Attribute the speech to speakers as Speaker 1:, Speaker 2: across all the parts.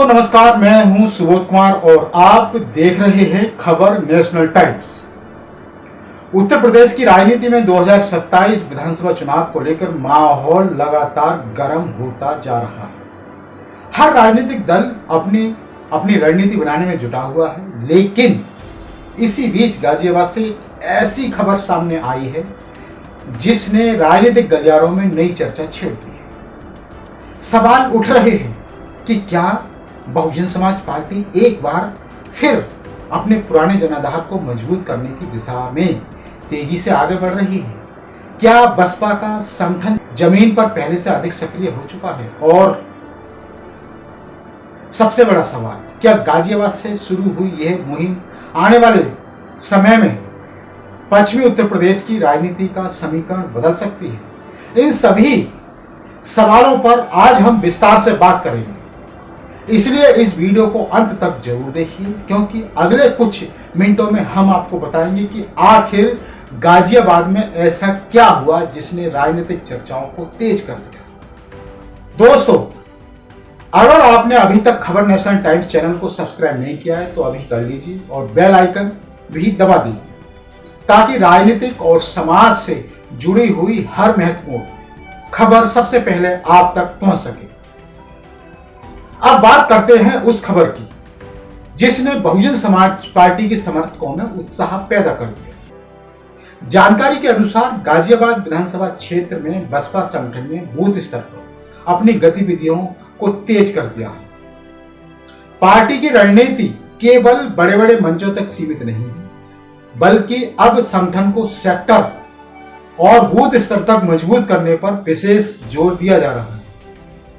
Speaker 1: दोस्तों नमस्कार, मैं हूं सुबोध कुमार और आप देख रहे हैं खबर नेशनल टाइम्स। उत्तर प्रदेश की राजनीति में 2027 विधानसभा चुनाव को लेकर माहौल लगातार गर्म होता जा रहा है। हर राजनीतिक दल अपनी रणनीति बनाने में जुटा हुआ है, लेकिन इसी बीच गाजियाबाद से ऐसी खबर सामने आई है जिसने राजनीतिक गलियारों में नई चर्चा छेड़ दी है। सवाल उठ रहे हैं कि क्या बहुजन समाज पार्टी एक बार फिर अपने पुराने जनाधार को मजबूत करने की दिशा में तेजी से आगे बढ़ रही है? क्या बसपा का संगठन जमीन पर पहले से अधिक सक्रिय हो चुका है? और सबसे बड़ा सवाल, क्या गाजियाबाद से शुरू हुई यह मुहिम आने वाले समय में पश्चिमी उत्तर प्रदेश की राजनीति का समीकरण बदल सकती है? इन सभी सवालों पर आज हम विस्तार से बात करेंगे, इसलिए इस वीडियो को अंत तक जरूर देखिए, क्योंकि अगले कुछ मिनटों में हम आपको बताएंगे कि आखिर गाजियाबाद में ऐसा क्या हुआ जिसने राजनीतिक चर्चाओं को तेज कर दिया। दोस्तों, अगर आपने अभी तक खबर नेशनल टाइम्स चैनल को सब्सक्राइब नहीं किया है तो अभी कर लीजिए और बेल आइकन भी दबा दीजिए, ताकि राजनीतिक और समाज से जुड़ी हुई हर महत्वपूर्ण खबर सबसे पहले आप तक पहुंच सके। अब बात करते हैं उस खबर की जिसने बहुजन समाज पार्टी के समर्थकों में उत्साह पैदा कर दिया। जानकारी के अनुसार गाजियाबाद विधानसभा क्षेत्र में बसपा संगठन ने बूथ स्तर पर अपनी गतिविधियों को तेज कर दिया है। पार्टी की रणनीति केवल बड़े बड़े मंचों तक सीमित नहीं है, बल्कि अब संगठन को सेक्टर और बूथ स्तर तक मजबूत करने पर विशेष जोर दिया जा रहा है।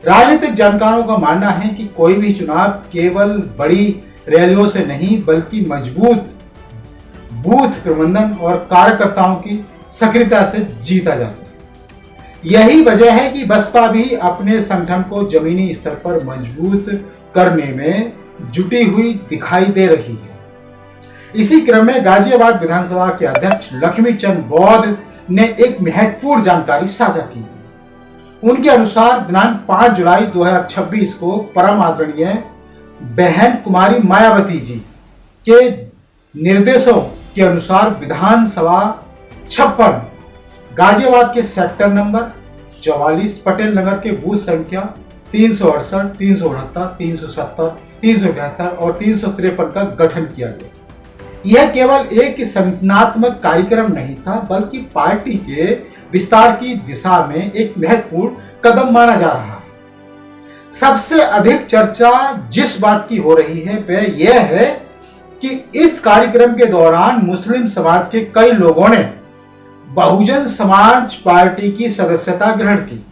Speaker 1: राजनीतिक जानकारों का मानना है कि कोई भी चुनाव केवल बड़ी रैलियों से नहीं, बल्कि मजबूत बूथ प्रबंधन और कार्यकर्ताओं की सक्रियता से जीता जाता है। यही वजह है कि बसपा भी अपने संगठन को जमीनी स्तर पर मजबूत करने में जुटी हुई दिखाई दे रही है। इसी क्रम में गाजियाबाद विधानसभा के अध्यक्ष लक्ष्मीचंद बौद्ध ने एक महत्वपूर्ण जानकारी साझा की। उनके अनुसार दिनांक 5 जुलाई 2026 को परम आदरणीय बहन कुमारी मायावती जी के निर्देशों के अनुसार विधानसभा 56 गाजियाबाद के सेक्टर नंबर 44 पटेल नगर के बूथ संख्या 368, 369, 370, 372 और 353 का गठन किया गया। यह केवल एक संगठनात्मक कार्यक्रम नहीं था, बल्कि पार्टी के विस्तार की दिशा में एक महत्वपूर्ण कदम माना जा रहा है। सबसे अधिक चर्चा जिस बात की हो रही है वह यह है कि इस कार्यक्रम के दौरान मुस्लिम समाज के कई लोगों ने बहुजन समाज पार्टी की सदस्यता ग्रहण की।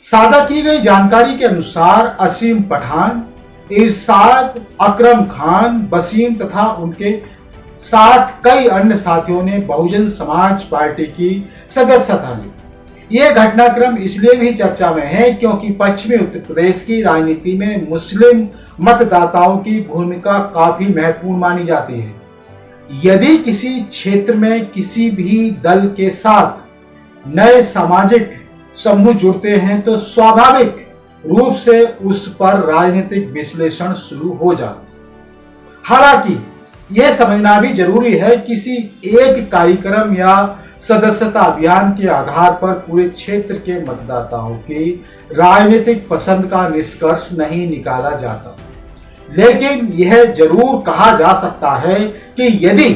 Speaker 1: साझा की गई जानकारी के अनुसार असीम पठान, इरशाद, अकरम खान, वसीम तथा उनके साथ कई अन्य साथियों ने बहुजन समाज पार्टी की सदस्यता ली। यह घटनाक्रम इसलिए भी चर्चा में है क्योंकि पश्चिमी उत्तर प्रदेश की राजनीति में मुस्लिम मतदाताओं की भूमिका काफी महत्वपूर्ण मानी जाती है। यदि किसी क्षेत्र में किसी भी दल के साथ नए सामाजिक समूह जुड़ते हैं तो स्वाभाविक रूप से उस पर राजनीतिक विश्लेषण शुरू हो जाता है। हालांकि यह समझना भी जरूरी है कि किसी एक कार्यक्रम या सदस्यता अभियान के आधार पर पूरे क्षेत्र के मतदाताओं की राजनीतिक पसंद का निष्कर्ष नहीं निकाला जाता, लेकिन यह जरूर कहा जा सकता है कि यदि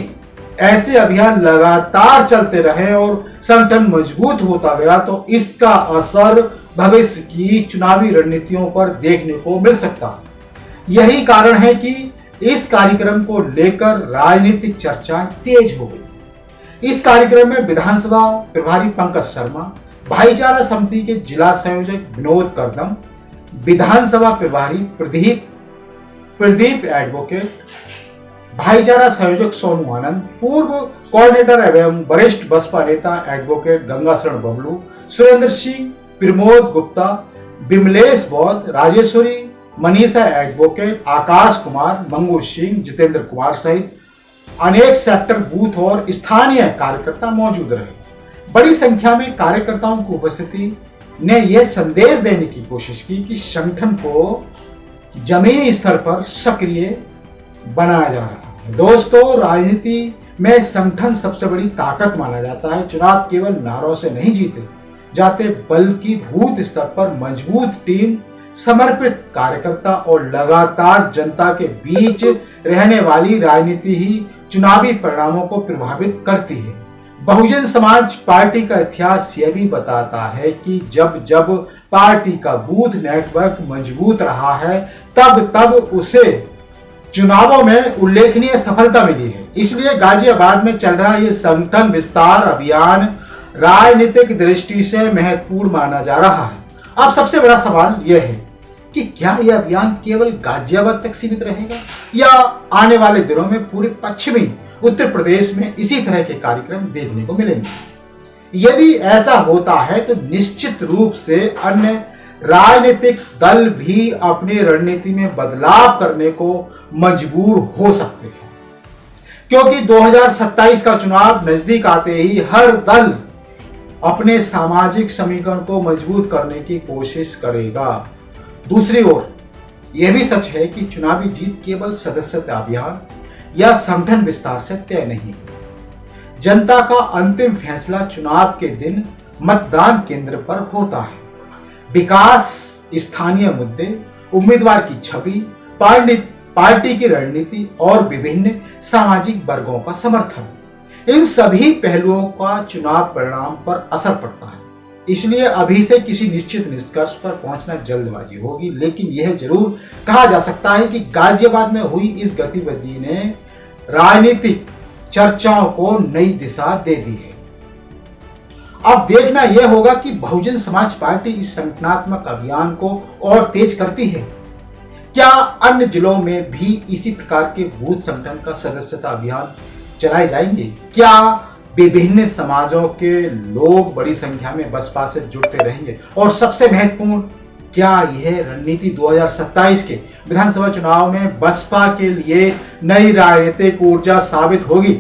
Speaker 1: ऐसे अभियान लगातार चलते रहे और संगठन मजबूत होता गया तो इसका असर भविष्य की चुनावी रणनीतियों पर देखने को मिल सकता। यही कारण है कि इस कार्यक्रम को लेकर राजनीतिक चर्चा तेज हो गई। इस कार्यक्रम में विधानसभा प्रभारी पंकज शर्मा, भाईचारा समिति के जिला संयोजक विनोद करदम, विधानसभा प्रभारी प्रदीप एडवोकेट, भाईचारा संयोजक सोनू आनंद, पूर्व कोऑर्डिनेटर एवं वरिष्ठ बसपा नेता एडवोकेट गंगाशरण बबलू, सुरेंद्र सिंह, प्रमोद गुप्ता, बिमलेश बौद्ध, राजेश्वरी, मनीषा एडवोकेट, आकाश कुमार, मंगू सिंह, जितेंद्र कुमार सहित अनेक सेक्टर बूथ और स्थानीय कार्यकर्ता मौजूद रहे। बड़ी संख्या में कार्यकर्ताओं की उपस्थिति ने यह संदेश देने की कोशिश की कि संगठन को जमीनी स्तर पर सक्रिय बनाया जा रहा है। दोस्तों, राजनीति में संगठन सबसे बड़ी ताकत माना जाता है। चुनाव केवल नारों से नहीं जीते जाते, बल्कि बूथ स्तर पर मजबूत टीम, समर्पित कार्यकर्ता और लगातार जनता के बीच रहने वाली राजनीति ही चुनावी परिणामों को प्रभावित करती है। बहुजन समाज पार्टी का इतिहास यह भी बताता है कि जब जब पार्टी का बूथ नेटवर्क मजबूत रहा है, तब तब उसे चुनावों में उल्लेखनीय सफलता मिली है। इसलिए गाजियाबाद में चल रहा यह संगठन विस्तार अभियान राजनीतिक दृष्टि से महत्वपूर्ण माना जा रहा है। अब सबसे बड़ा सवाल यह है कि क्या यह अभियान केवल गाजियाबाद तक सीमित रहेगा या आने वाले दिनों में पूरे पश्चिमी उत्तर प्रदेश में इसी तरह के कार्यक्रम देखने को मिलेंगे। यदि ऐसा होता है तो निश्चित रूप से अन्य राजनीतिक दल भी अपनी रणनीति में बदलाव करने को मजबूर हो सकते हैं, क्योंकि 2027 का चुनाव नजदीक आते ही हर दल अपने सामाजिक समीकरण को मजबूत करने की कोशिश करेगा। दूसरी ओर यह भी सच है कि चुनावी जीत केवल सदस्यता अभियान या संगठन विस्तार से तय नहीं है। जनता का अंतिम फैसला चुनाव के दिन मतदान केंद्र पर होता है। विकास, स्थानीय मुद्दे, उम्मीदवार की छवि, पार्टी की रणनीति और विभिन्न सामाजिक वर्गों का समर्थन, इन सभी पहलुओं का चुनाव परिणाम पर असर पड़ता है। इसलिए अभी से किसी निश्चित निष्कर्ष पर पहुंचना जल्दबाजी होगी, लेकिन यह जरूर कहा जा सकता है कि गाजियाबाद में हुई इस गतिविधि ने राजनीतिक चर्चाओं को नई दिशा दे दी है। अब देखना यह होगा कि बहुजन समाज पार्टी इस संगठनात्मक अभियान को और तेज करती है। क्या अन्य जिलों में भी इसी प्रकार के बूथ संगठन का सदस्यता अभियान चलाए जाएंगे? क्या विभिन्न समाजों के लोग बड़ी संख्या में बसपा से जुड़ते रहेंगे? और सबसे महत्वपूर्ण, क्या यह रणनीति 2027 के विधानसभा चुनाव में बसपा के लिए नई राजनीतिक ऊर्जा साबित होगी?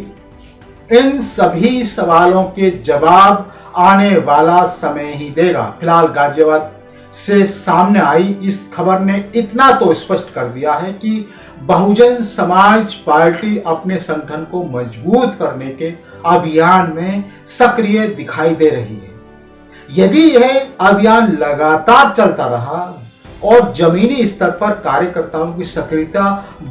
Speaker 1: इन सभी सवालों के जवाब आने वाला समय ही देगा। फिलहाल गाजियाबाद से सामने आई इस खबर ने इतना तो स्पष्ट कर दिया है कि बहुजन समाज पार्टी अपने संगठन को मजबूत करने के अभियान में सक्रिय दिखाई दे रही है। यदि यह अभियान लगातार चलता रहा और जमीनी स्तर पर कार्यकर्ताओं की सक्रियता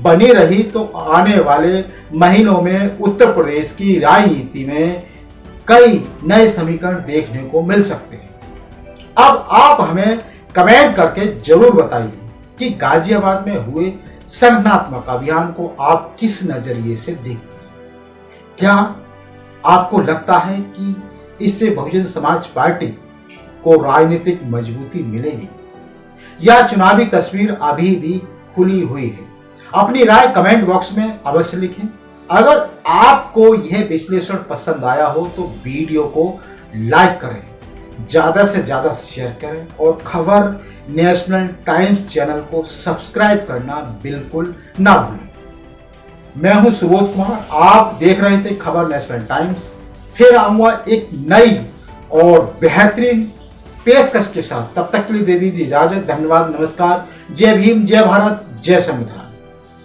Speaker 1: बनी रही तो आने वाले महीनों में उत्तर प्रदेश की राजनीति में कई नए समीकरण देखने को मिल सकते हैं। अब आप हमें कमेंट करके जरूर बताइए कि गाजियाबाद में हुए संगठनात्मक अभियान को आप किस नजरिए से देखते हैं। क्या आपको लगता है कि इससे बहुजन समाज पार्टी को राजनीतिक मजबूती मिलेगी या चुनावी तस्वीर अभी भी खुली हुई है? अपनी राय कमेंट बॉक्स में अवश्य लिखें। अगर आपको यह विश्लेषण पसंद आया हो तो वीडियो को लाइक करें, ज्यादा से ज्यादा शेयर करें और खबर नेशनल टाइम्स चैनल को सब्सक्राइब करना बिल्कुल ना भूलें। मैं हूं सुबोध कुमार, आप देख रहे थे खबर नेशनल टाइम्स। फिर आऊंगा एक नई और बेहतरीन पेशकश के साथ। तब तक के लिए दे दीजिए इजाजत। धन्यवाद, नमस्कार, जय भीम, जय भारत, जय संविधान।